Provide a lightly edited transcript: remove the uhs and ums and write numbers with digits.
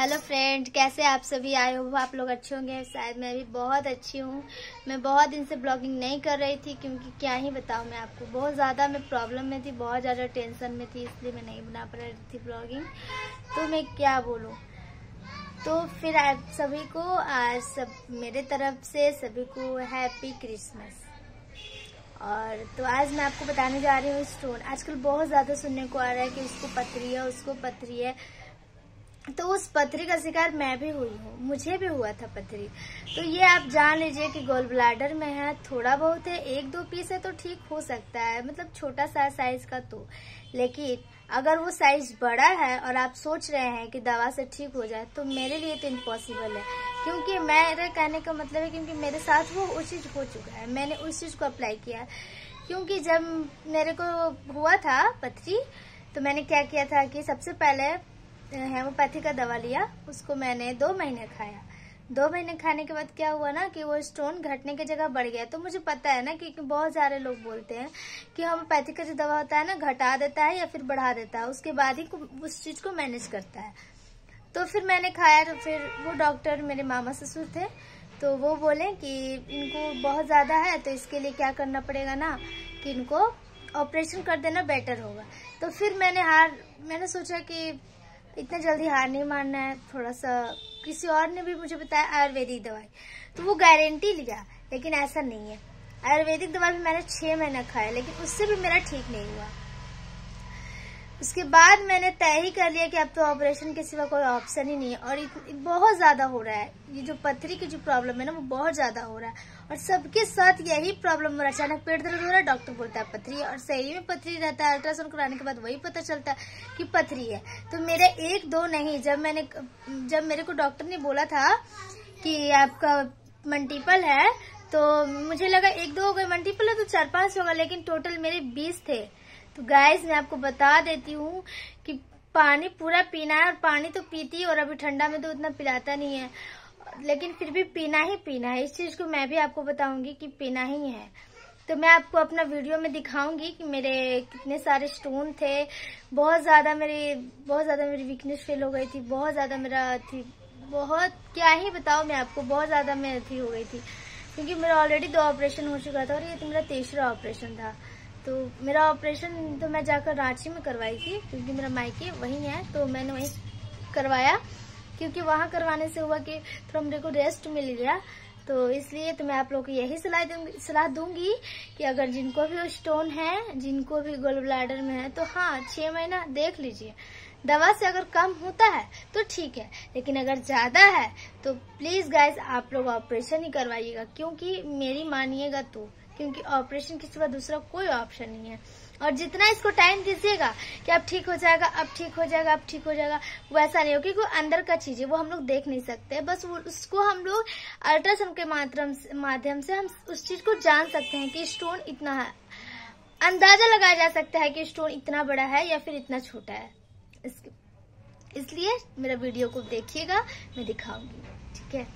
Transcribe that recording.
Hello friend, कैसे आप सभी? आए हो आप लोग अच्छे होंगे। शायद मैं भी बहुत अच्छी हूँ। मैं बहुत दिन से ब्लॉगिंग नहीं कर रही थी क्योंकि क्या ही बताऊँ मैं आपको, बहुत ज़्यादा मैं प्रॉब्लम में थी, बहुत ज़्यादा टेंशन में थी, इसलिए मैं नहीं बना पा रही थी ब्लॉगिंग। तो मैं क्या बोलूँ। तो फिर आप सभी को आज सब मेरे तरफ से सभी को हैप्पी क्रिसमस। और तो आज मैं आपको बताने जा रही हूँ स्टोन। आजकल बहुत ज़्यादा सुनने को आ रहा है कि उसको पथरी है, उसको पथरी है। तो उस पथरी का शिकार मैं भी हुई हूँ, मुझे भी हुआ था पथरी। तो ये आप जान लीजिए कि गॉल ब्लैडर में है, थोड़ा बहुत है, 1-2 पीस है तो ठीक हो सकता है, मतलब छोटा सा साइज का। तो लेकिन अगर वो साइज बड़ा है और आप सोच रहे हैं कि दवा से ठीक हो जाए, तो मेरे लिए तो इम्पॉसिबल है। क्योंकि मेरे कहने का मतलब है क्योंकि मेरे साथ वो चीज हो चुका है, मैंने उस चीज को अप्लाई किया है। क्योंकि जब मेरे को हुआ था पथरी, तो मैंने क्या किया था कि सबसे पहले हेमोपैथी का दवा लिया, उसको मैंने 2 महीने खाया। 2 महीने खाने के बाद क्या हुआ ना कि वो स्टोन घटने की जगह बढ़ गया। तो मुझे पता है ना कि बहुत सारे लोग बोलते हैं कि होम्योपैथी का जो दवा होता है ना, घटा देता है या फिर बढ़ा देता है, उसके बाद ही उस चीज को मैनेज करता है। तो फिर मैंने खाया, तो फिर वो डॉक्टर मेरे मामा ससुर थे, तो वो बोले कि इनको बहुत ज्यादा है, तो इसके लिए क्या करना पड़ेगा ना कि इनको ऑपरेशन कर देना बेटर होगा। तो फिर मैंने सोचा कि इतना जल्दी हार नहीं मानना है। थोड़ा सा किसी और ने भी मुझे बताया आयुर्वेदिक दवाई, तो वो गारंटी लिया, लेकिन ऐसा नहीं है। आयुर्वेदिक दवाई भी मैंने 6 महीना खाया, लेकिन उससे भी मेरा ठीक नहीं हुआ। उसके बाद मैंने तय ही कर लिया कि अब तो ऑपरेशन के सिवा कोई ऑप्शन ही नहीं है। और बहुत ज्यादा हो रहा है, ये जो पथरी की जो प्रॉब्लम है ना, वो बहुत ज्यादा हो रहा है। और सबके साथ यही प्रॉब्लम हो रहा है। अचानक पेट दर्द हो रहा है, डॉक्टर बोलता है पथरी है, और सही में पथरी रहता है। अल्ट्रासाउंड कराने के बाद वही पता चलता है कि पथरी है। तो मेरे 1-2 नहीं, जब मेरे को डॉक्टर ने बोला था कि आपका मल्टीपल है, तो मुझे लगा 1-2 हो गए, मल्टीपल है तो 4-5 होगा, लेकिन टोटल मेरे 20 थे। तो गाइस, मैं आपको बता देती हूँ कि पानी पूरा पीना है, और पानी तो पीती है, और अभी ठंडा में तो उतना पिलाता नहीं है, लेकिन फिर भी पीना ही पीना है। इस चीज को मैं भी आपको बताऊंगी कि पीना ही है। तो मैं आपको अपना वीडियो में दिखाऊंगी कि मेरे कितने सारे स्टोन थे। बहुत ज्यादा मेरी वीकनेस फील हो गई थी, बहुत ज्यादा बहुत क्या ही बताऊं मैं आपको, बहुत ज्यादा मैं हो गई थी। क्योंकि मेरा ऑलरेडी 2 ऑपरेशन हो चुका था, और ये तो मेरा 3रा ऑपरेशन था। तो मेरा ऑपरेशन तो मैं जाकर रांची में करवाई थी, क्योंकि मेरा मायके वहीं है, तो मैंने वहीं करवाया। क्योंकि वहां करवाने से हुआ कि थोड़ा मेरे को रेस्ट मिल गया। तो इसलिए तो मैं आप लोगों को यही सलाह दूंगी कि अगर जिनको भी स्टोन है, जिनको भी गॉल ब्लैडर में है, तो हाँ 6 महीना देख लीजिए। दवा से अगर कम होता है तो ठीक है, लेकिन अगर ज्यादा है तो प्लीज गाइज आप लोग ऑपरेशन ही करवाइएगा। क्योंकि मेरी मानिएगा तो, क्योंकि ऑपरेशन के सिवा दूसरा कोई ऑप्शन नहीं है। और जितना इसको टाइम दीजिएगा कि अब ठीक हो जाएगा, अब ठीक हो जाएगा, अब ठीक हो जाएगा, वैसा नहीं हो। क्योंकि अंदर का चीज है, वो हम लोग देख नहीं सकते, बस उसको हम लोग अल्ट्रासाउंड के माध्यम से हम उस चीज को जान सकते हैं कि स्टोन इतना है। अंदाजा लगाया जा सकता है कि स्टोन इतना बड़ा है या फिर इतना छोटा है। इसलिए मेरा वीडियो को देखिएगा, मैं दिखाऊंगी, ठीक है।